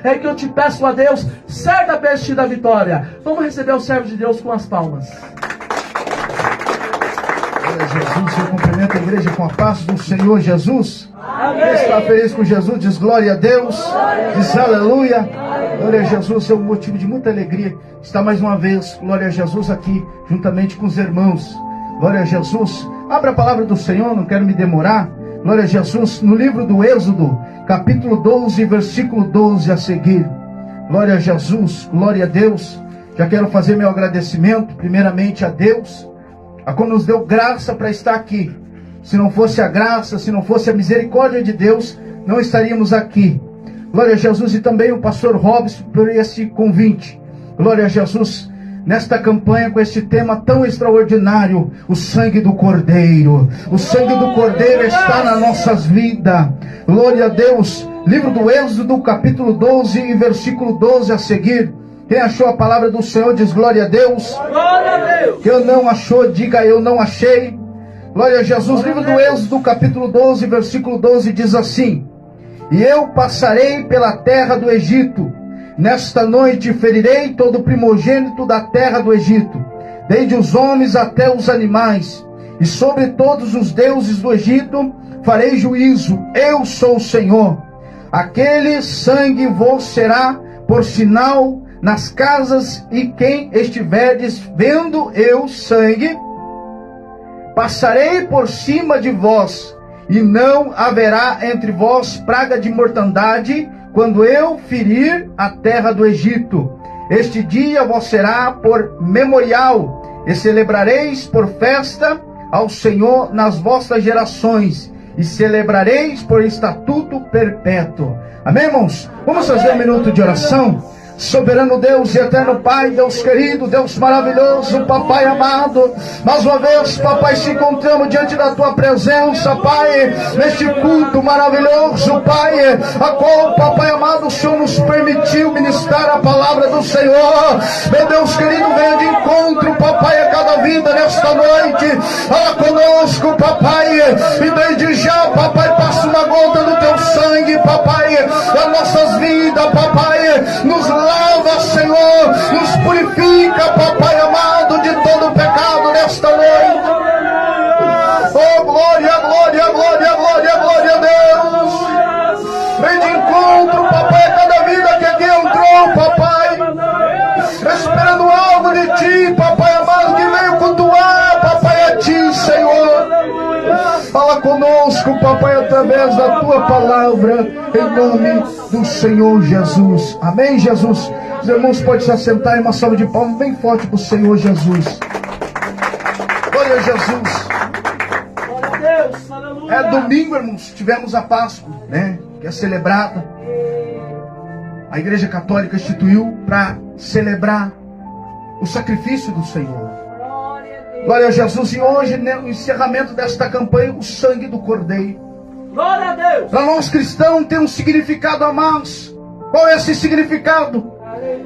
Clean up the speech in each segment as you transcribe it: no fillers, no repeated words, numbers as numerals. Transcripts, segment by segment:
é que eu te peço a Deus, certa-te da vitória. Vamos receber o servo de Deus com as palmas. Glória a Jesus, eu cumprimento a igreja com a paz do Senhor Jesus. Amém. Quem está feliz com Jesus, diz glória a Deus, diz aleluia. Glória a Jesus, é um motivo de muita alegria estar mais uma vez, glória a Jesus, aqui, juntamente com os irmãos. Glória a Jesus. Abra a palavra do Senhor, não quero me demorar. Glória a Jesus, no livro do Êxodo, capítulo 12, versículo 12 a seguir. Glória a Jesus, glória a Deus. Já quero fazer meu agradecimento, primeiramente a Deus, a quem nos deu graça para estar aqui. Se não fosse a graça, se não fosse a misericórdia de Deus, não estaríamos aqui. Glória a Jesus, e também o pastor Robson por esse convite. Glória a Jesus, nesta campanha com este tema tão extraordinário, o sangue do Cordeiro. O sangue do Cordeiro está nas nossas vidas. Glória a Deus. Livro do Êxodo, capítulo 12 e versículo 12 a seguir. Quem achou a palavra do Senhor diz glória a Deus. Glória a Deus. Quem não achou, diga eu não achei. Glória a Jesus. Livro do Êxodo, capítulo 12, versículo 12 diz assim: E eu passarei pela terra do Egito. Nesta noite ferirei todo primogênito da terra do Egito, desde os homens até os animais, e sobre todos os deuses do Egito farei juízo. Eu sou o Senhor. Aquele sangue vos será por sinal nas casas, e quem estiverdes vendo eu sangue, passarei por cima de vós, e não haverá entre vós praga de mortandade, quando eu ferir a terra do Egito. Este dia vos será por memorial, e celebrareis por festa ao Senhor nas vossas gerações, e celebrareis por estatuto perpétuo. Amém, irmãos? Vamos fazer um minuto de oração. Soberano Deus e eterno Pai, Deus querido, Deus maravilhoso, Papai amado, mais uma vez, Papai, se encontramos diante da Tua presença, Pai, neste culto maravilhoso, Pai, a qual, Papai amado, o Senhor nos permitiu ministrar a palavra do Senhor. Meu Deus querido, venha de encontro, Papai, a cada vida nesta noite. Fala conosco, Papai, e desde já, Papai, passa uma gota do Teu sangue, Papai, das nossas vidas, Papai, nos lava, Senhor, nos purifica, Papai amado, de todo o pecado nesta noite. Oh, glória, glória, glória, glória, glória a Deus. Vem de encontro, Papai, a cada vida que aqui entrou, Papai, esperando algo de Ti, Papai amado, que veio cultuar, Papai, a Ti, Senhor. Fala conosco, Papai, através da Tua palavra, em nome do Senhor Jesus. Amém, Jesus? Os irmãos podem se assentar em uma salva de palmas bem forte para o Senhor Jesus. Glória a Jesus. Glória a Deus. Aleluia. É domingo, irmãos, tivemos a Páscoa, né? Que é celebrada. A Igreja Católica instituiu para celebrar o sacrifício do Senhor. Glória a Jesus. E hoje, no encerramento desta campanha, o sangue do Cordeiro. Glória a Deus. Para nós cristãos tem um significado a mais. Qual é esse significado?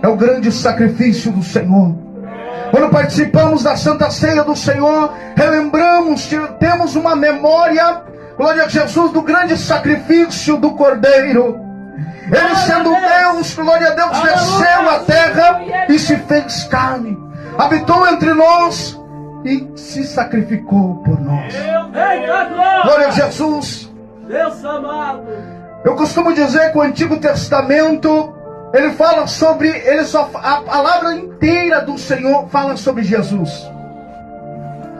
É o grande sacrifício do Senhor. Quando participamos da Santa Ceia do Senhor, relembramos, temos uma memória, glória a Jesus, do grande sacrifício do Cordeiro. Ele sendo Deus, glória a Deus, desceu à terra e se fez carne. Habitou entre nós e se sacrificou por nós. Glória a Jesus. Deus amado. Eu costumo dizer que o Antigo Testamento, ele fala sobre, a palavra inteira do Senhor fala sobre Jesus.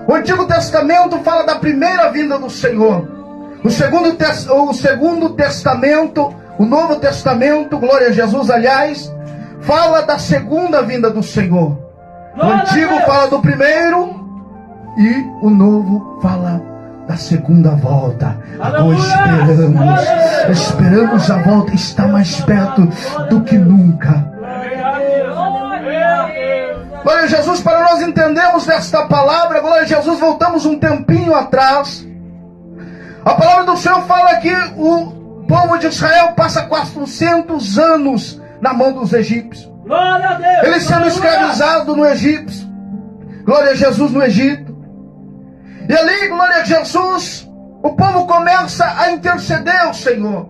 O Antigo Testamento fala da primeira vinda do Senhor. O Segundo Testamento, o Novo Testamento, glória a Jesus, aliás, fala da segunda vinda do Senhor. O Antigo fala do primeiro e o Novo fala da segunda volta. Agora esperamos a volta, está mais perto do que nunca. Glória a Jesus, para nós entendermos desta palavra, glória a Jesus, voltamos um tempinho atrás. A palavra do Senhor fala que o povo de Israel passa 400 anos na mão dos egípcios. Glória a Deus. Eles sendo escravizados no Egito. Glória a Jesus, no Egito. E ali, glória a Jesus, o povo começa a interceder ao Senhor.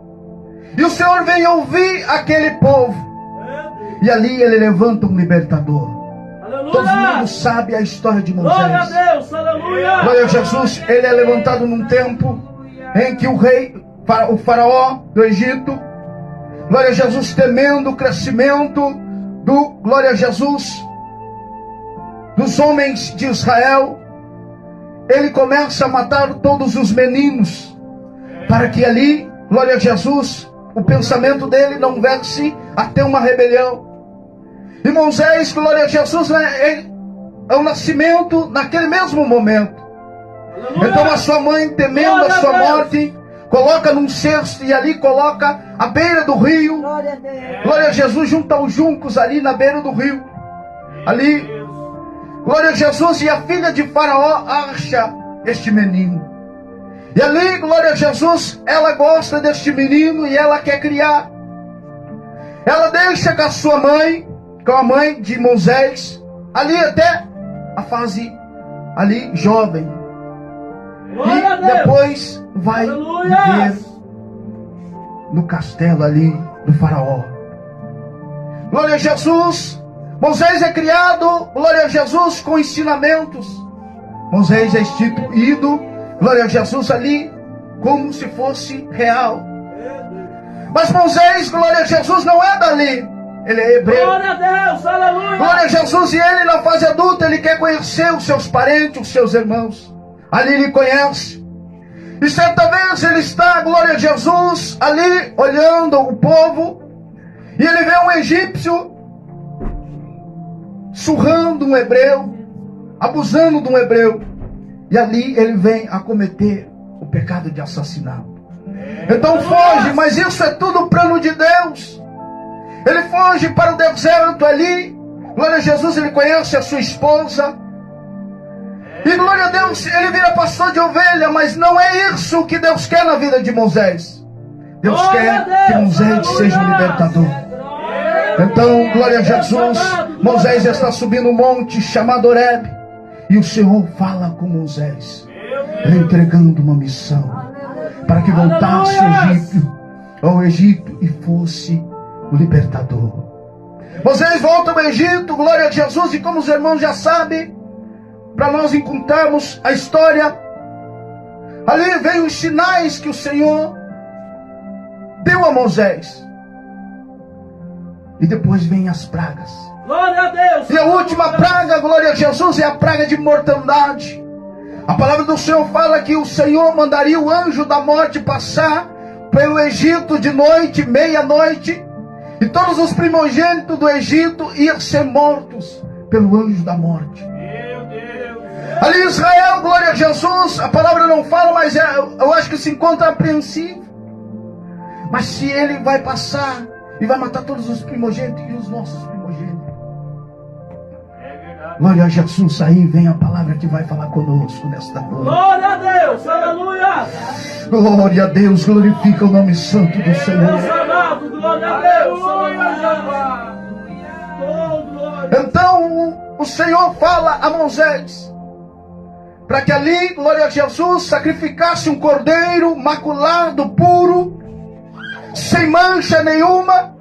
E o Senhor vem ouvir aquele povo. E ali ele levanta um libertador. Aleluia. Todo mundo sabe a história de Moisés. Glória a Deus, aleluia. Glória a Jesus. Ele é levantado num tempo em que o rei, o faraó do Egito, glória a Jesus, temendo o crescimento do, glória a Jesus, dos homens de Israel, ele começa a matar todos os meninos, para que ali, glória a Jesus, o pensamento dele não viesse a ter uma rebelião. E Moisés, glória a Jesus, é o nascimento naquele mesmo momento. Aleluia. Então a sua mãe, temendo a sua morte, coloca num cesto e ali coloca à beira do rio. Glória a Jesus, junto aos juncos ali na beira do rio. Ali, glória a Jesus, e a filha de Faraó acha este menino. E ali, glória a Jesus, ela gosta deste menino e ela quer criar. Ela deixa com a sua mãe, com a mãe de Moisés, ali até a fase ali jovem. E depois vai viver no castelo ali do faraó. Glória a Jesus. Moisés é criado, glória a Jesus, com ensinamentos. Moisés é instituído, glória a Jesus, ali como se fosse real. Mas Moisés, glória a Jesus, não é dali. Ele é hebreu. Glória a Deus, aleluia. Glória a Jesus. E ele na fase adulta, ele quer conhecer os seus parentes, os seus irmãos. Ali ele conhece. E certa vez ele está, glória a Jesus, ali olhando o povo. E ele vê um egípcio surrando um hebreu, abusando de um hebreu. E ali ele vem a cometer o pecado de assassinato. Então foge, mas isso é tudo plano de Deus. Ele foge para o deserto ali. Glória a Jesus, ele conhece a sua esposa. E glória a Deus, ele vira pastor de ovelha. Mas não é isso que Deus quer na vida de Moisés. Deus quer que Moisés seja um libertador. Então, glória a Jesus, Moisés está subindo um monte chamado Horebe. E o Senhor fala com Moisés, entregando uma missão para que voltasse ao Egito e fosse o libertador. Moisés volta ao Egito, glória a Jesus, e como os irmãos já sabem, para nós encontrarmos a história, ali vem os sinais que o Senhor deu a Moisés. E depois vem as pragas. Glória a Deus. E a última praga, glória a Jesus, é a praga de mortandade. A palavra do Senhor fala que o Senhor mandaria o anjo da morte passar pelo Egito de noite, meia-noite, e todos os primogênitos do Egito iam ser mortos pelo anjo da morte. Meu Deus. Ali em Israel, glória a Jesus, a palavra não fala, mas eu acho que se encontra apreensivo. Mas se ele vai passar e vai matar todos os primogênitos e os nossos primogênitos. Glória a Jesus, aí vem a palavra que vai falar conosco nesta noite. Glória a Deus, aleluia. Glória a Deus, glorifica o nome santo do Senhor. Deus amado, glória a Deus, aleluia. Então o Senhor fala a Moisés para que ali, glória a Jesus, sacrificasse um cordeiro maculado, puro, sem mancha nenhuma,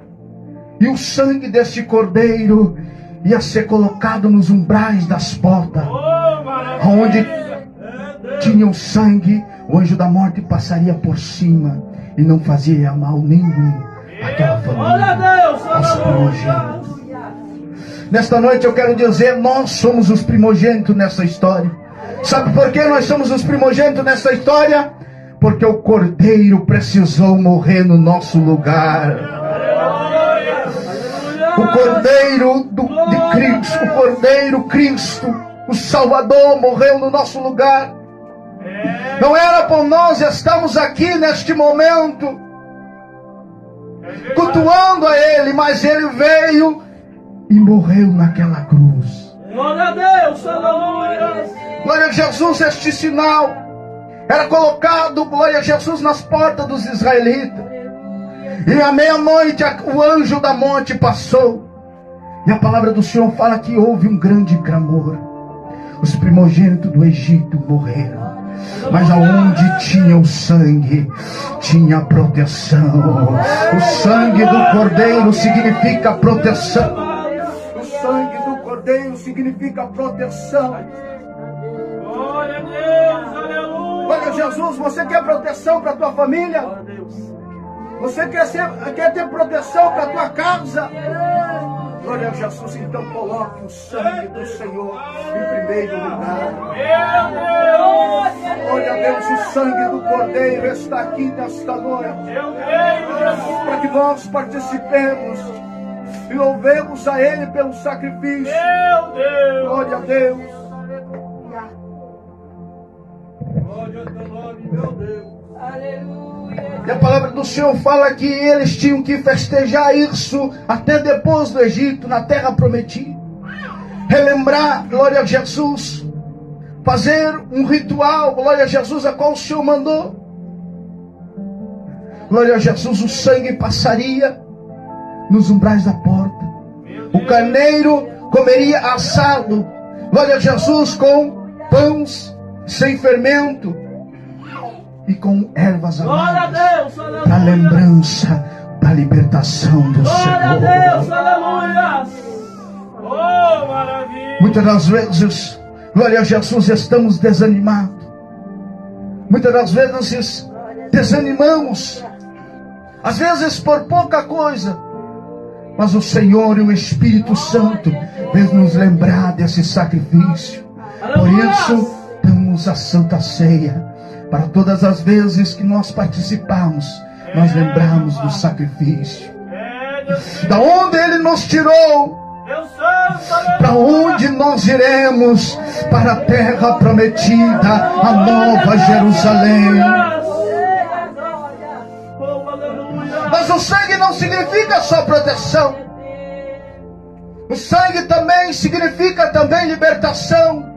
e o sangue deste cordeiro ia ser colocado nos umbrais das portas, onde tinha o sangue, o anjo da morte passaria por cima e não fazia mal nenhum àquela família, aos primogênitos. Nesta noite eu quero dizer, nós somos os primogênitos nessa história. Sabe por que nós somos os primogênitos nessa história? Porque o cordeiro precisou morrer no nosso lugar. O cordeiro de Cristo, o cordeiro Cristo, o Salvador, morreu no nosso lugar. Não era por nós estarmos aqui neste momento cultuando a Ele, mas Ele veio e morreu naquela cruz. Glória a Deus, aleluia. Glória a Jesus, este sinal era colocado, glória a Jesus, nas portas dos israelitas. E à meia-noite o anjo da morte passou. E a palavra do Senhor fala que houve um grande clamor. Os primogênitos do Egito morreram. Mas aonde tinha o sangue, tinha proteção. O sangue do Cordeiro significa proteção. O sangue do Cordeiro significa proteção. Glória a Deus, aleluia. Olha, Jesus, você quer proteção para a tua família? Você quer ter proteção para a tua casa? Glória a Jesus, então coloque o sangue do Senhor em primeiro lugar. Meu Deus. Glória a Deus, o sangue do Cordeiro está aqui nesta noite. Eu creio, Jesus. Para que nós participemos e louvemos a Ele pelo sacrifício. Meu Deus. Glória a Deus. Glória ao teu nome, meu Deus. Aleluia. E a palavra do Senhor fala que eles tinham que festejar isso até depois do Egito, na terra prometida. Relembrar, glória a Jesus. Fazer um ritual, glória a Jesus, a qual o Senhor mandou. Glória a Jesus, o sangue passaria nos umbrais da porta. O carneiro comeria assado, glória a Jesus, com pães sem fermento e com ervas Glória a amargas, Deus, aleluia. para lembrança da libertação do Glória a Deus, Senhor. aleluia. Oh, maravilha. Muitas das vezes, glória a Jesus, estamos desanimados. Muitas das vezes desanimamos, às vezes por pouca coisa, mas o Senhor e o Espírito Santo vem nos lembrar desse sacrifício. Por isso, damos a Santa Ceia. Para todas as vezes que nós participamos, nós lembramos do sacrifício. Da onde Ele nos tirou, para onde nós iremos? Para a terra prometida, a nova Jerusalém. Mas o sangue não significa só proteção. O sangue também significa libertação,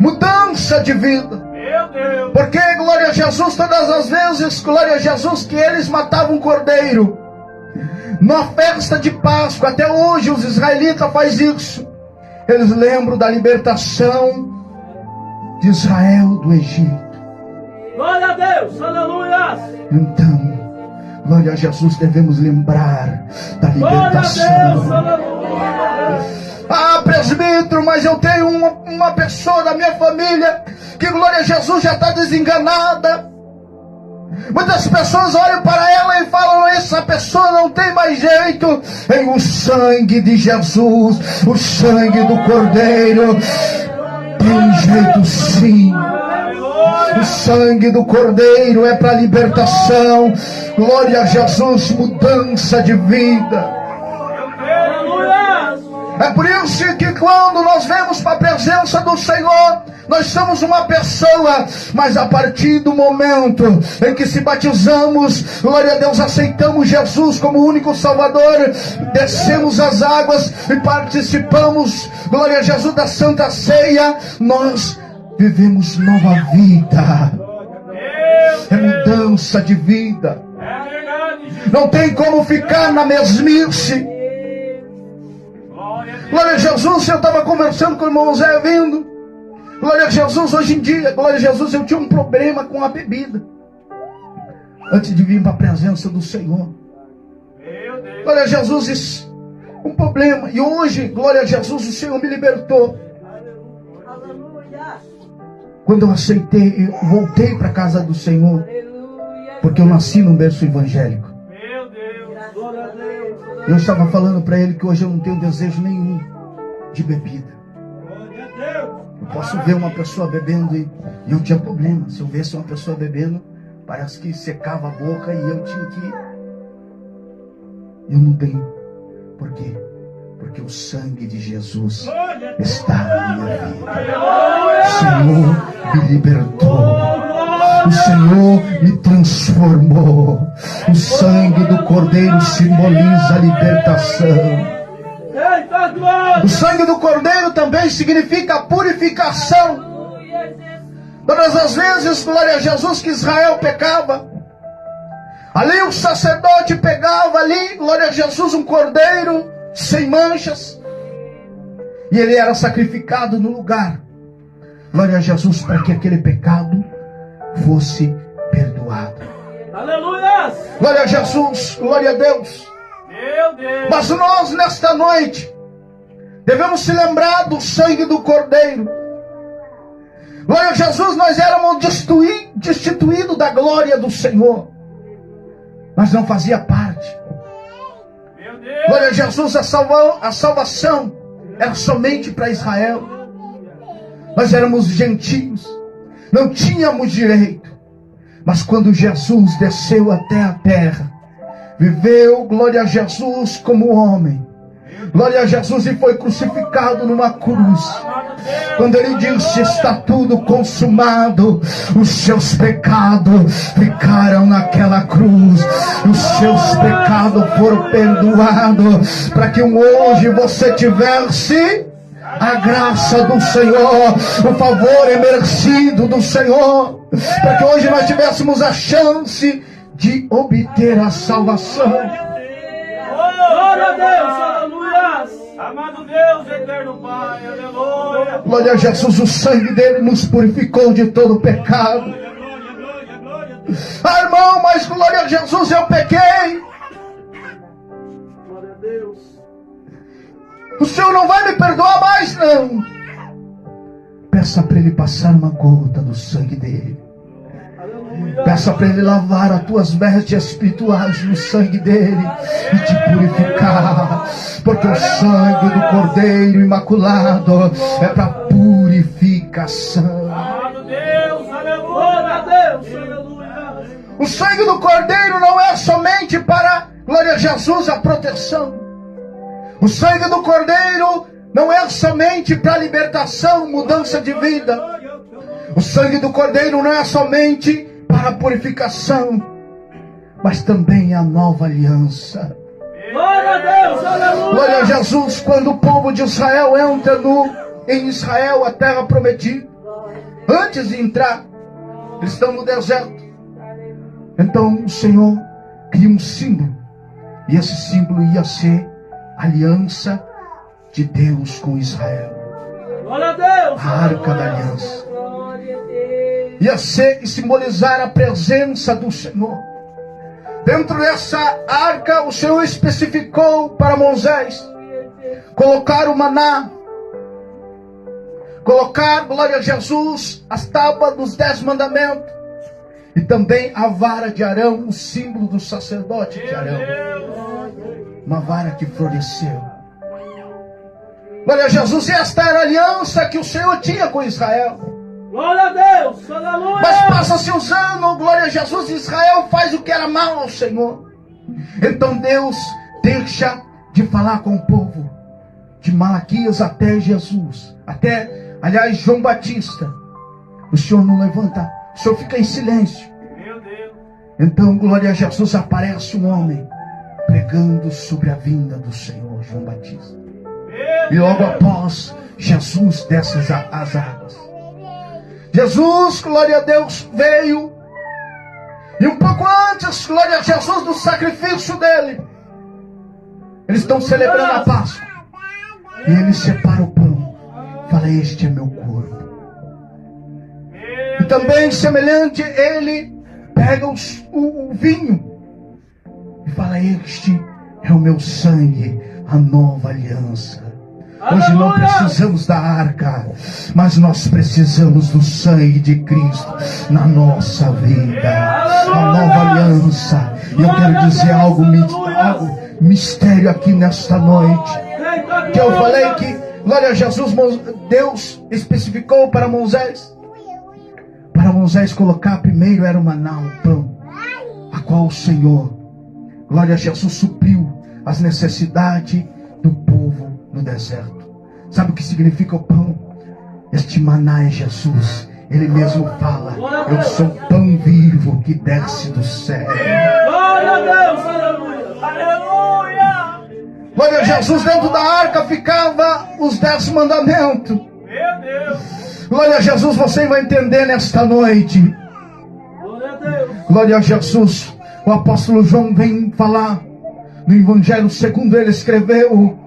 mudança de vida. Porque, glória a Jesus, todas as vezes, glória a Jesus, que eles matavam um cordeiro na festa de Páscoa, até hoje os israelitas fazem isso. Eles lembram da libertação de Israel do Egito. Glória a Deus, aleluia. Então, glória a Jesus, devemos lembrar da Glória a Deus, libertação. aleluia. Ah, presbítero, mas eu tenho uma pessoa da minha família que, glória a Jesus, já está desenganada. Muitas pessoas olham para ela e falam: essa pessoa não tem mais jeito. Em o sangue de Jesus, o sangue do Cordeiro, tem jeito sim. O sangue do Cordeiro é para libertação. Glória a Jesus, mudança de vida. É por isso que quando nós vemos para a presença do Senhor, nós somos uma pessoa, mas a partir do momento em que se batizamos, glória a Deus, aceitamos Jesus como único Salvador, descemos as águas e participamos, glória a Jesus, da Santa Ceia, nós vivemos nova vida. É mudança de vida. Não tem como ficar na mesmice. Glória a Jesus, eu estava conversando com o irmão Zé vindo. Glória a Jesus, hoje em dia, glória a Jesus, eu tinha um problema com a bebida antes de vir para a presença do Senhor. Glória a Jesus, isso, um problema. E hoje, glória a Jesus, o Senhor me libertou. Quando eu aceitei, eu voltei para a casa do Senhor, porque eu nasci num berço evangélico. Eu estava falando para ele que hoje eu não tenho desejo nenhum de bebida. Eu posso ver uma pessoa bebendo e eu tinha problema. Se eu visse uma pessoa bebendo, parece que secava a boca e eu tinha que... Eu não tenho. Por quê? Porque o sangue de Jesus está na minha vida. O Senhor me libertou. O Senhor me transformou. O sangue do Cordeiro simboliza a libertação. O sangue do Cordeiro também significa purificação. Todas as vezes, glória a Jesus, que Israel pecava, ali o sacerdote pegava ali, glória a Jesus, um cordeiro sem manchas, e ele era sacrificado no lugar. Glória a Jesus, para que aquele pecado fosse perdoado. Aleluia! Glória a Jesus, glória a Deus. Meu Deus! Mas nós, nesta noite, devemos se lembrar do sangue do Cordeiro. Glória a Jesus, nós éramos destituídos da glória do Senhor. Mas não fazia parte. Meu Deus! Glória a Jesus, a salvação era somente para Israel. Nós éramos gentios, não tínhamos direito. Mas quando Jesus desceu até a terra, viveu, glória a Jesus, como homem. Glória a Jesus, e foi crucificado numa cruz. Quando ele disse: está tudo consumado, os seus pecados ficaram naquela cruz. Os seus pecados foram perdoados, para que hoje você tivesse a graça do Senhor, o favor imerecido do Senhor, para que hoje nós tivéssemos a chance de obter a salvação. Glória a Deus, aleluia! Amado Deus, eterno Pai, aleluia! Glória a Jesus, o sangue dele nos purificou de todo pecado. Ah, irmão, mas glória a Jesus, eu pequei. Glória a Deus. O Senhor não vai me perdoar mais, não. Peça para ele passar uma gota do sangue dele. Peça para ele lavar as tuas vestes espirituais no sangue dele e te purificar, porque o sangue do Cordeiro Imaculado é para purificação. Amado Deus, aleluia! Deus, aleluia! O sangue do Cordeiro não é somente para, glória a Jesus, a proteção. O sangue do Cordeiro não é somente para libertação, mudança de vida. O sangue do Cordeiro não é somente para a purificação, mas também a nova aliança. Glória a Deus, aleluia! Glória a Jesus, quando o povo de Israel entra em Israel, a terra prometida, antes de entrar, eles estão no deserto. Então o Senhor cria um símbolo, e esse símbolo ia ser a aliança de Deus com Israel. Glória a Deus! A arca da aliança ia ser e simbolizar a presença do Senhor. Dentro dessa arca, o Senhor especificou para Moisés colocar o maná, colocar, glória a Jesus, as tábuas dos 10 mandamentos, e também a vara de Arão, o símbolo do sacerdote de Arão, uma vara que floresceu. Glória a Jesus, e esta era a aliança que o Senhor tinha com Israel. Glória a Deus, aleluia! Mas passa-se os anos, glória a Jesus, Israel faz o que era mal ao Senhor. Então Deus deixa de falar com o povo, de Malaquias até Jesus, até, aliás, João Batista. O Senhor não levanta, o Senhor fica em silêncio. Meu Deus! Então, glória a Jesus, aparece um homem pregando sobre a vinda do Senhor, João Batista. E logo após, Jesus desce as águas. Jesus, glória a Deus, veio. E um pouco antes, glória a Jesus, do sacrifício dele, eles estão celebrando a Páscoa. E ele separa o pão, fala: este é meu corpo. E também, semelhante, ele pega o vinho e fala: este é o meu sangue, a nova aliança. Hoje não precisamos da arca, mas nós precisamos do sangue de Cristo na nossa vida. A nova aliança. E eu quero dizer algo mistério aqui nesta noite. Que eu falei que, glória a Jesus, Deus especificou para Moisés. Para Moisés colocar primeiro era o maná, o pão, a qual o Senhor, glória a Jesus, supriu as necessidades do povo no deserto. Sabe o que significa o pão? Este maná é Jesus. Ele mesmo fala: eu sou pão vivo que desce do céu. Glória a Deus, aleluia! Aleluia! Glória a Jesus, dentro da arca ficava os 10 mandamentos. Meu Deus! Glória a Jesus, você vai entender nesta noite. Glória a Deus! Glória a Jesus. O apóstolo João vem falar no Evangelho segundo ele escreveu.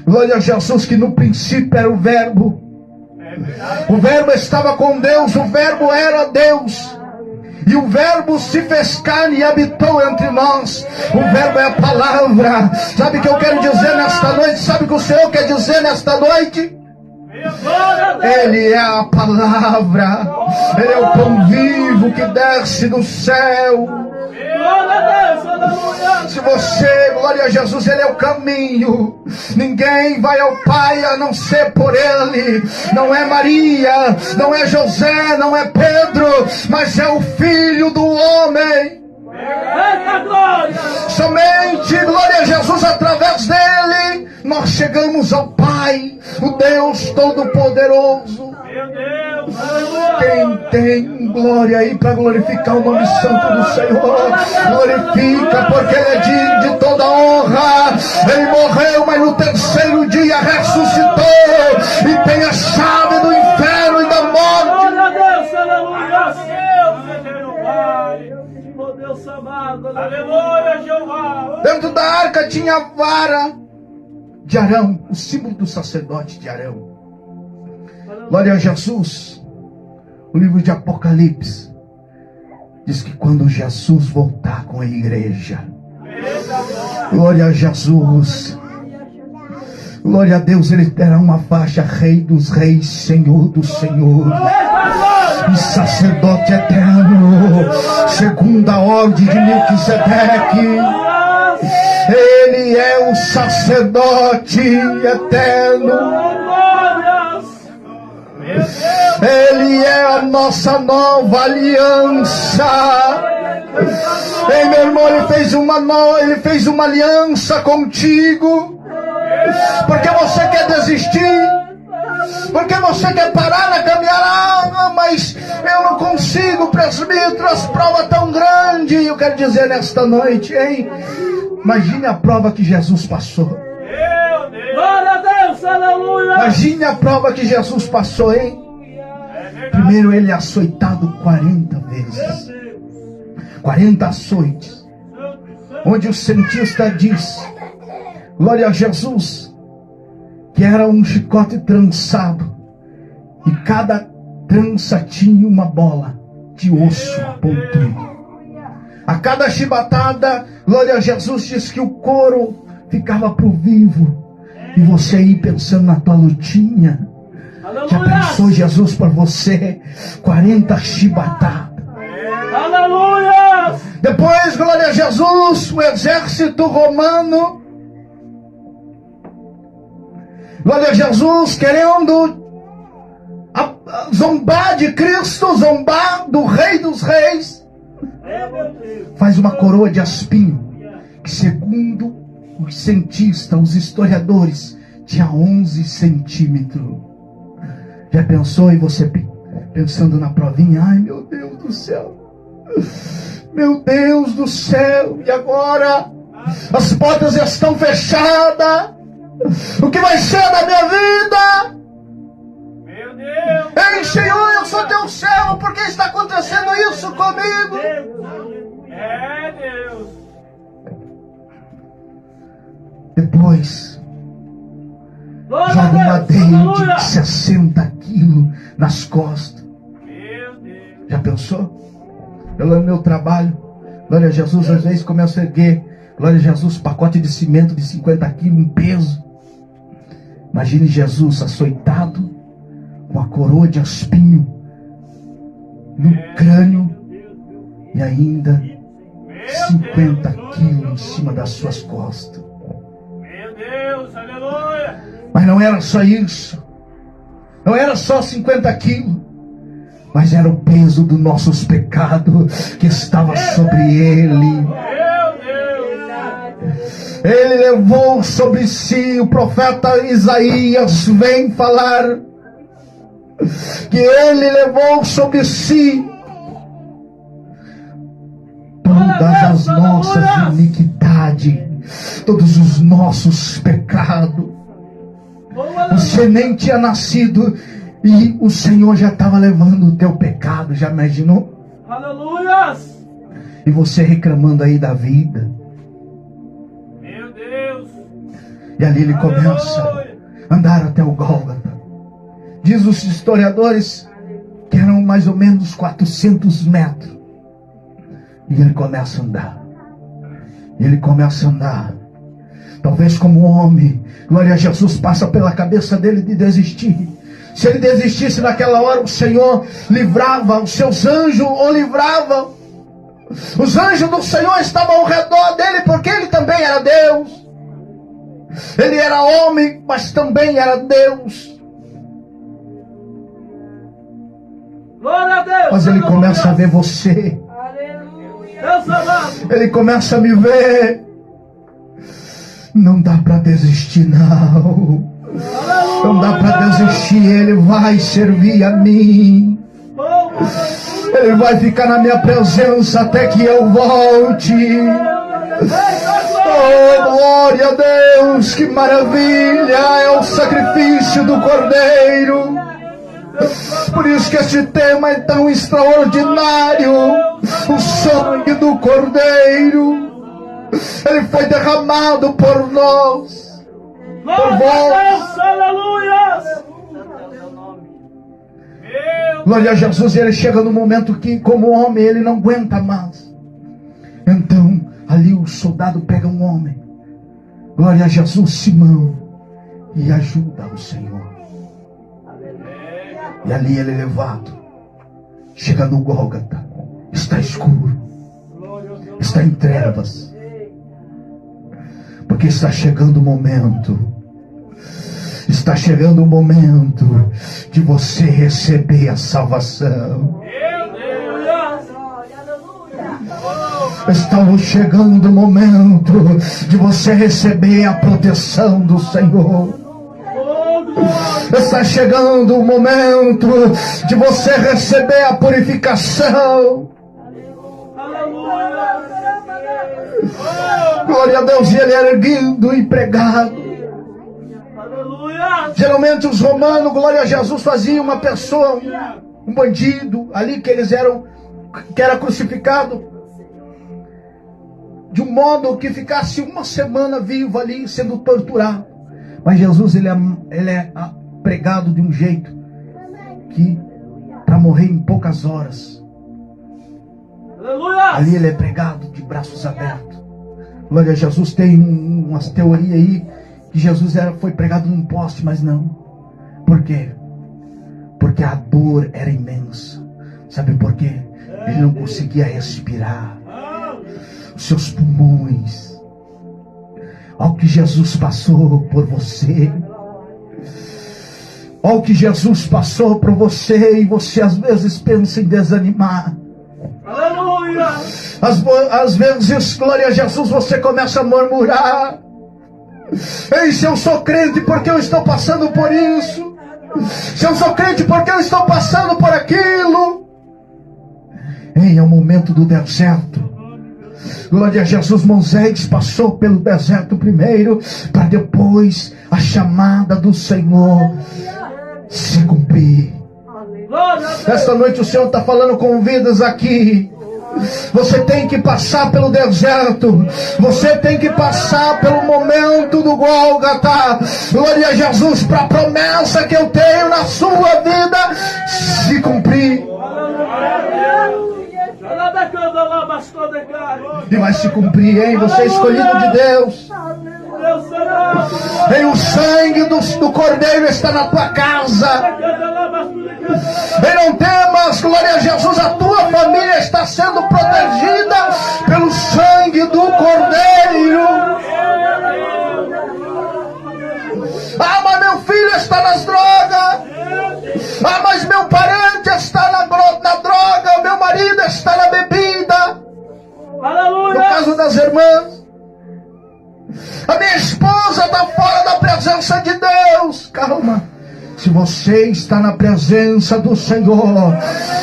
Glória a Jesus, que no princípio era o verbo. O Verbo estava com Deus, o Verbo era Deus. E o Verbo se fez carne e habitou entre nós. O Verbo é a palavra. Sabe o que eu quero dizer nesta noite? Sabe o que o Senhor quer dizer nesta noite? Ele é a palavra. Ele é o pão vivo que desce do céu. Se você, glória a Jesus, Ele é o caminho. Ninguém vai ao Pai a não ser por Ele. Não é Maria, não é José, não é Pedro, mas é o Filho do homem. Somente, glória a Jesus, através dele nós chegamos ao Pai, o Deus Todo-Poderoso. Quem tem glória aí para glorificar o nome santo do Senhor, glorifica, porque Ele é digno de toda honra. Ele morreu, mas no terceiro dia ressuscitou e tem a chave do inferno e da morte. Glória a Deus, aleluia, Deus, eterno Pai, oh Deus amado, aleluia, Jeová. Dentro da arca tinha a vara de Arão, o símbolo do sacerdote de Arão. Glória a Jesus. O livro de Apocalipse diz que quando Jesus voltar com a igreja, glória a Jesus, glória a Deus, Ele terá uma faixa Rei dos Reis, Senhor dos Senhores e sacerdote eterno, segundo a ordem de Melquisedeque. Ele é o sacerdote eterno. Ele é a nossa nova aliança. Ei, meu irmão, Ele fez uma aliança contigo. Porque você quer desistir? Porque você quer parar na caminhada? Mas eu não consigo, presbítero, as provas tão grandes. Eu quero dizer nesta noite, hein? Imagine a prova que Jesus passou. Glória a Deus, aleluia. Imagine a prova que Jesus passou, hein? Primeiro ele é açoitado 40 vezes. 40 açoites. Onde o cientista diz, glória a Jesus, que era um chicote trançado. E cada trança tinha uma bola de osso pontudo. A cada chibatada, glória a Jesus, diz que o couro ficava pro vivo. E você aí pensando na tua lutinha. Já pensou Jesus para você? 40 chibatadas. Aleluia! Depois, glória a Jesus, o exército romano, glória a Jesus, querendo zombar de Cristo, zombar do Rei dos Reis, faz uma coroa de espinho, que segundo os cientistas, os historiadores, tinha 11 centímetros. Já pensou, e você pensando na provinha? Ai, meu Deus do céu. Meu Deus do céu. E agora? As portas estão fechadas. O que vai ser da minha vida? Meu Deus! Ei, Senhor, eu sou teu servo. Por que está acontecendo isso comigo? É Deus! Depois, joga um madeiro de 60 quilos nas costas. Meu Deus! Já pensou? Pelo meu trabalho, glória a Jesus, às vezes começo a erguer, glória a Jesus, pacote de cimento de 50 quilos, um peso. Imagine Jesus açoitado, com a coroa de espinho no crânio e ainda 50 quilos em cima das suas costas. Meu Deus, aleluia! Mas não era só isso. Não era só 50 quilos. Mas era o peso dos nossos pecados que estava sobre ele. Meu Deus! Ele levou sobre si, o profeta Isaías vem falar que ele levou sobre si todas as nossas iniquidades, todos os nossos pecados. Você nem tinha nascido e o Senhor já estava levando o teu pecado, já imaginou? Aleluia! E você reclamando aí da vida. Meu Deus! E ali ele começa a andar até o Gólgota. Diz os historiadores que eram mais ou menos 400 metros. E ele começa a andar. Ele começa a andar. Talvez como um homem, glória a Jesus, passa pela cabeça dele de desistir. Se ele desistisse naquela hora, o Senhor livrava, os seus anjos o livravam. Os anjos do Senhor estavam ao redor dele, porque ele também era Deus. Ele era homem, mas também era Deus. Glória a Deus. Mas ele começa a ver você. Deus amado. Ele começa a me ver. Não dá para desistir, não. Não dá para desistir. Ele vai servir a mim. Ele vai ficar na minha presença até que eu volte. Oh, glória a Deus, que maravilha é o sacrifício do Cordeiro. Por isso que este tema é tão extraordinário. O sangue do Cordeiro, ele foi derramado por nós, por vós. Aleluia. Glória a Jesus. Ele chega no momento que, como homem, ele não aguenta mais. Então, ali o soldado pega um homem, glória a Jesus, Simão, e ajuda o Senhor. E ali ele é levado. Chega no Gólgota. Está escuro. Está em trevas. Porque está chegando o momento. Está chegando o momento de você receber a salvação. Está chegando o momento de você receber a proteção do Senhor. Está chegando o momento de você receber a purificação. Glória a Deus. E ele era erguido e pregado. Geralmente os romanos, glória a Jesus, faziam uma pessoa, um bandido ali que era crucificado, de um modo que ficasse uma semana vivo ali sendo torturado. Mas Jesus, ele é pregado de um jeito que para morrer em poucas horas. Aleluia. Ali ele é pregado de braços abertos. Glória a Jesus. Tem umas teorias aí que Jesus foi pregado num poste, mas não. Por quê? Porque a dor era imensa. Sabe por quê? Ele não conseguia respirar. Os seus pulmões. Olha o que Jesus passou por você. Olha o que Jesus passou por você. E você às vezes pensa em desanimar. Aleluia. Às vezes, glória a Jesus, você começa a murmurar. Ei, se eu sou crente, porque eu estou passando por isso? Se eu sou crente, porque eu estou passando por aquilo? Ei, é o momento do deserto. Glória a Jesus. Moisés passou pelo deserto primeiro, para depois a chamada do Senhor se cumprir. Esta noite o Senhor está falando com vidas aqui. Você tem que passar pelo deserto. Você tem que passar pelo momento do Gólgota. Glória a Jesus, para a promessa que eu tenho na sua vida se cumprir. E vai se cumprir, hein? Você é escolhido de Deus. E o sangue do Cordeiro está na tua casa. E não temas, glória a Jesus, a tua família está sendo protegida pelo sangue do Cordeiro. Ah, mas meu filho está nas drogas. Ah, mas meu parente está na droga. Meu marido está na bebida. No caso das irmãs, a minha esposa está fora da presença de Deus. Calma. Se você está na presença do Senhor,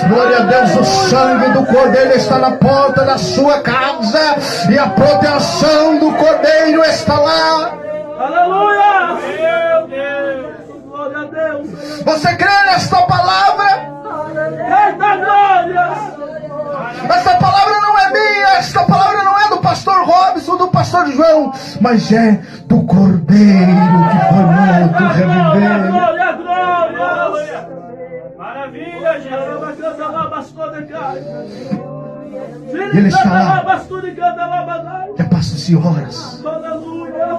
glória a Deus, o sangue do Cordeiro está na porta da sua casa e a proteção do Cordeiro está lá. Aleluia! Meu Deus! Glória a Deus! Você crê nesta palavra? Eita glória! Esta palavra não é minha, esta palavra não é do pastor Robson, do pastor João, mas é do Cordeiro que foi morto, reviveu. Glória, glória! E Ele está lá. Já passam-se horas. Aleluia.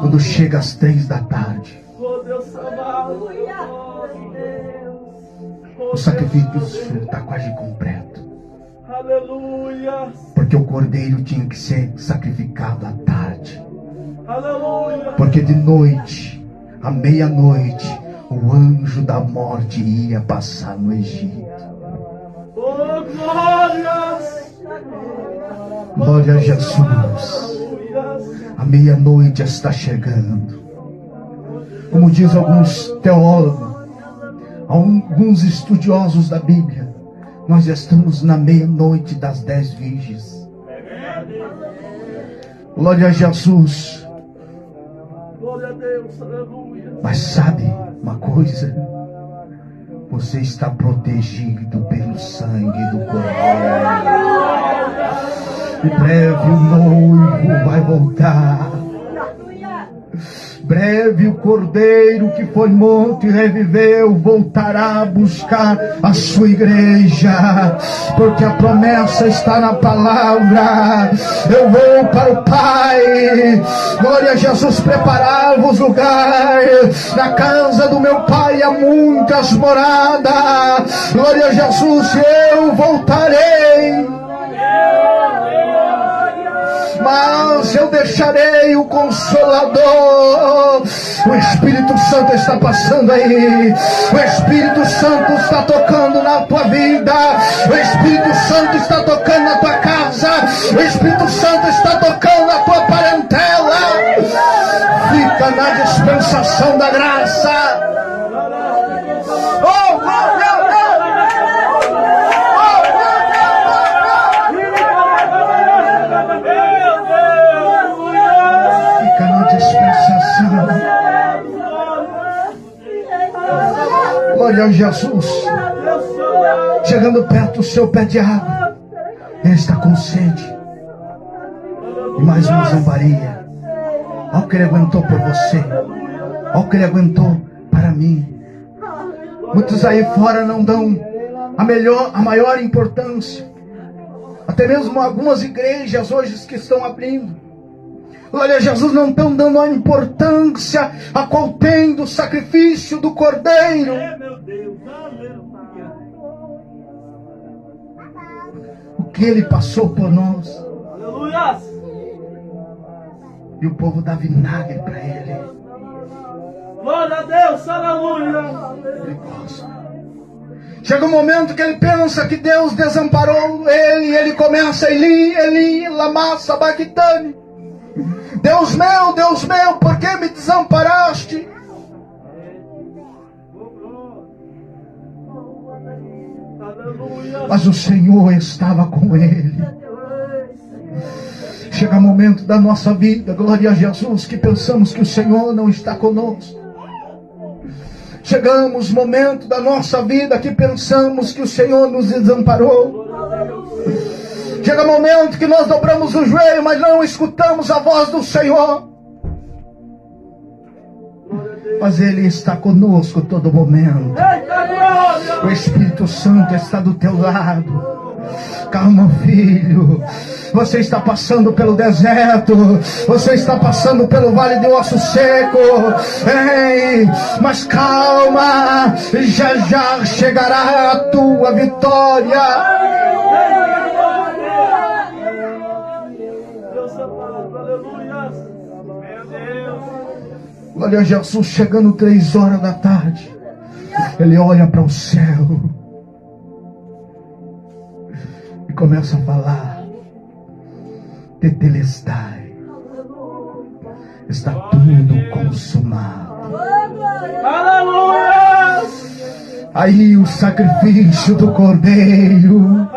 Quando chega às 3 da tarde, Oh, Deus amado. o sacrifício está quase completo. Aleluia. Porque o cordeiro tinha que ser sacrificado à tarde. Aleluia. Porque de noite, à meia-noite, o anjo da morte ia passar no Egito. Oh, glórias. Glória a Jesus. A meia-noite está chegando. Como diz alguns teólogos, alguns estudiosos da Bíblia, nós já estamos na meia-noite das 10 virgens. Glória a Jesus. Glória a Deus. Aleluia. Mas sabe uma coisa? Você está protegido pelo sangue do Cordeiro. Em breve o noivo vai voltar. Breve o Cordeiro que foi morto e reviveu voltará a buscar a sua igreja, porque a promessa está na palavra. Eu vou para o Pai. Glória a Jesus. Preparai-vos lugar. Na casa do meu Pai há muitas moradas. Glória a Jesus. Eu voltarei, mas eu deixarei o Consolador. O Espírito Santo está passando aí. O Espírito Santo está tocando na tua vida. O Espírito Santo está tocando na tua casa. O Espírito Santo está tocando na tua parentela. Fica na dispensação da graça. Oh, glória a Deus! Glória a Jesus. Chegando perto do seu pé de água, ele está com sede. E mais uma zombaria. Olha o que ele aguentou por você. Olha o que ele aguentou para mim. Muitos aí fora não dão a maior importância. Até mesmo algumas igrejas hoje que estão abrindo, glória a Jesus, não estão dando a importância a qual tem do sacrifício do Cordeiro. Meu Deus. Aleluia. O que ele passou por nós. Aleluia. E o povo dá vinagre para ele. Glória a Deus. Aleluia. Ele gosta. Chega um momento que ele pensa que Deus desamparou ele. E ele começa: Eli, Eli, lama sabachthani. Deus meu, por que me desamparaste? Mas o Senhor estava com ele. Chega um momento da nossa vida, glória a Jesus, que pensamos que o Senhor não está conosco. Chegamos momento da nossa vida que pensamos que o Senhor nos desamparou. Chega momento que nós dobramos o joelho, mas não escutamos a voz do Senhor. Mas Ele está conosco todo momento. O Espírito Santo está do teu lado. Calma, filho. Você está passando pelo deserto. Você está passando pelo vale de osso seco. Ei, mas calma. Já já chegará a tua vitória. Glória a Jesus. Chegando 3 horas da tarde, ele olha para o céu e começa a falar: Tetelestai, está tudo consumado. Aleluia! Aí o sacrifício do Cordeiro.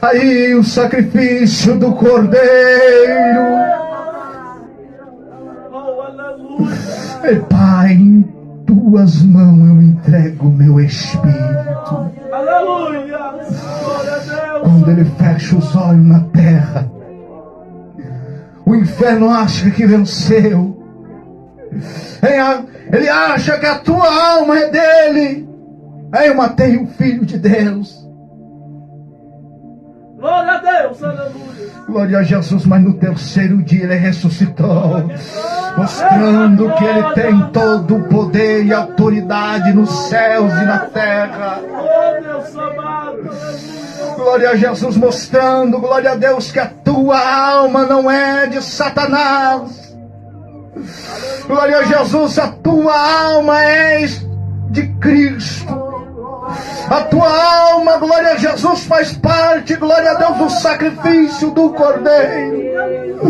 Aí o sacrifício do Cordeiro. E Pai, em tuas mãos eu entrego o meu espírito. Aleluia! Glória a Deus! Quando ele fecha os olhos na terra, o inferno acha que venceu. Ele acha que a tua alma é dele. Aí eu matei o Filho de Deus. Glória a Deus, aleluia. Glória a Jesus, mas no terceiro dia ele ressuscitou, mostrando que ele tem todo o poder e autoridade nos céus e na terra. Oh, Deus amado, aleluia. Glória a Jesus, mostrando, glória a Deus, que a tua alma não é de Satanás. Glória a Jesus, a tua alma é de Cristo. A tua alma, glória a Jesus, faz parte, glória a Deus, do sacrifício do Cordeiro.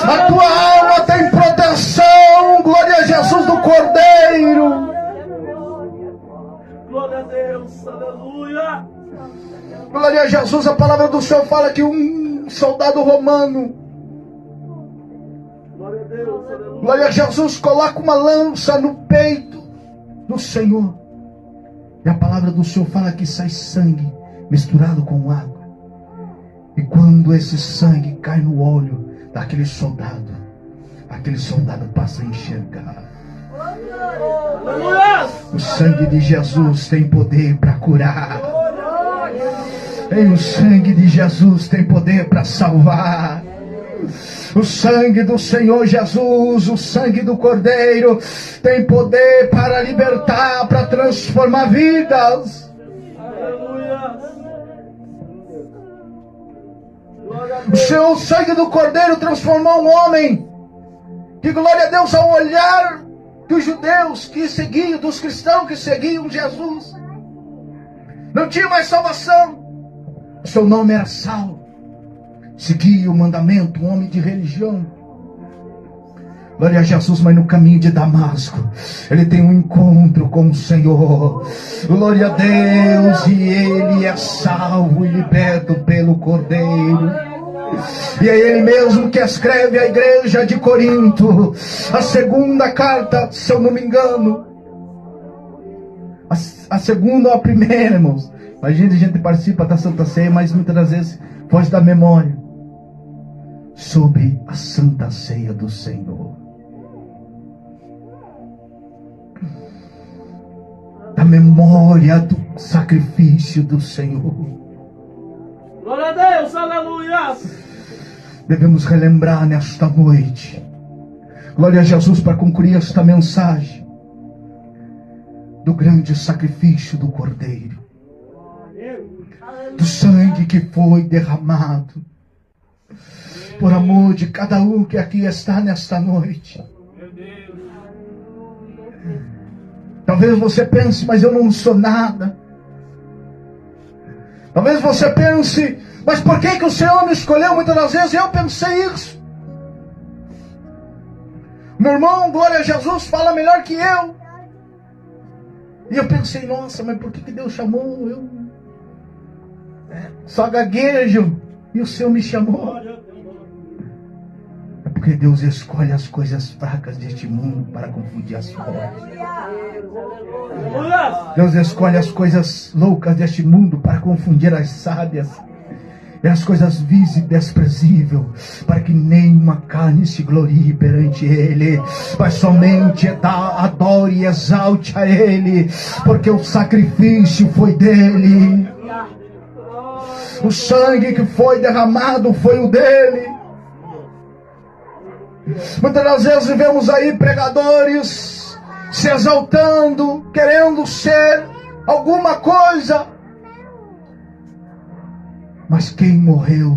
A tua alma tem proteção, glória a Jesus, do Cordeiro. Glória a Deus, aleluia. Glória a Jesus, a palavra do Senhor fala que um soldado romano, Glória a Deus, aleluia. glória a Jesus, coloca uma lança no peito do Senhor. E a palavra do Senhor fala que sai sangue misturado com água. E quando esse sangue cai no olho daquele soldado, aquele soldado passa a enxergar. Aleluia. O sangue de Jesus tem poder para curar. E o sangue de Jesus tem poder para salvar. O sangue do Senhor Jesus, o sangue do Cordeiro, tem poder para libertar, para transformar vidas. Aleluia. Glória a O Deus. seu sangue do Cordeiro transformou um homem que, glória a Deus, ao olhar dos judeus que seguiam, dos cristãos que seguiam Jesus, não tinha mais salvação. Seu nome era Saulo. Seguia o mandamento, um homem de religião. Glória a Jesus, mas no caminho de Damasco, ele tem um encontro com o Senhor. Glória a Deus, e ele é salvo e liberto pelo Cordeiro. E é ele mesmo que escreve à igreja de Corinto, a segunda carta, se eu não me engano. A segunda ou a primeira, irmãos. Imagina, a gente participa da Santa Ceia, mas muitas das vezes foge da memória. Sobre a Santa Ceia do Senhor. Da memória do sacrifício do Senhor. Glória a Deus, aleluia. Devemos relembrar nesta noite. Glória a Jesus, para concluir esta mensagem. Do grande sacrifício do Cordeiro. Do sangue que foi derramado. Por amor de cada um que aqui está nesta noite. Talvez você pense, mas eu não sou nada. Talvez você pense, mas por que o Senhor me escolheu? Muitas das vezes eu pensei isso. Meu irmão, glória a Jesus, fala melhor que eu. E eu pensei, nossa, mas por que Deus chamou eu? Só gaguejo e o Senhor me chamou. É porque Deus escolhe as coisas fracas deste mundo para confundir as fortes. Deus escolhe as coisas loucas deste mundo para confundir as sábias. E as coisas vis e desprezíveis, para que nenhuma carne se glorie perante Ele, mas somente adore e exalte a Ele, porque o sacrifício foi dele. O sangue que foi derramado foi o dele. Muitas das vezes vemos aí pregadores se exaltando, querendo ser alguma coisa. Mas quem morreu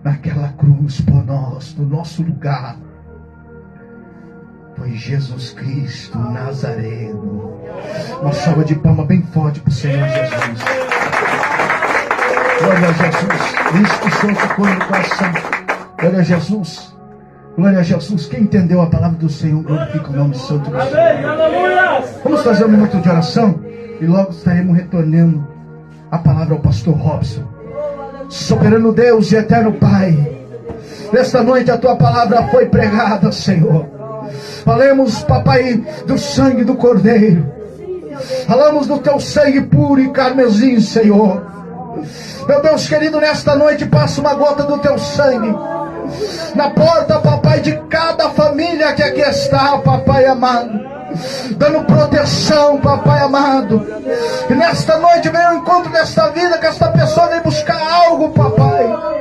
naquela cruz por nós, no nosso lugar, foi Jesus Cristo Nazareno. Uma salva de palmas bem forte para o Senhor Jesus. Glória a Jesus. Isso que o Senhor tocou no coração. Glória a Jesus. Glória a Jesus. Quem entendeu a palavra do Senhor, glorifica o nome santo do Senhor. Vamos fazer um minuto de oração e logo estaremos retornando a palavra ao pastor Robson. Soberano Deus e eterno Pai, nesta noite a tua palavra foi pregada, Senhor. Falemos, papai, do sangue do Cordeiro. Falamos do teu sangue puro e carmesim, Senhor. Meu Deus querido, nesta noite passa uma gota do teu sangue na porta, papai, de cada família que aqui está, papai amado. dando proteção, papai amado. E nesta noite vem ao encontro desta vida, que esta pessoa vem buscar algo, papai.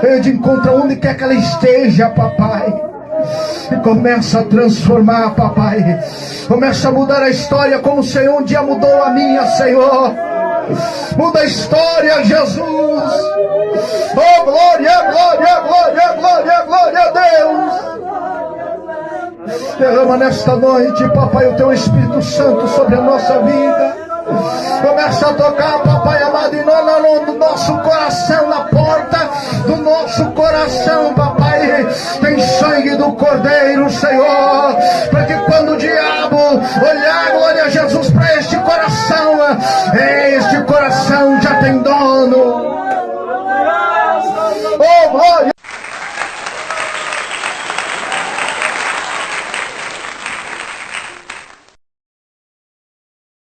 Venha de encontro onde quer que ela esteja, papai. E começa a transformar, papai. Começa a mudar a história como o Senhor um dia mudou a minha, Senhor. Muda a história, Jesus. Oh, glória, glória, glória, glória, glória a Deus. Derrama nesta noite, papai, o teu Espírito Santo sobre a nossa vida. Começa a tocar, papai amado, no nosso coração,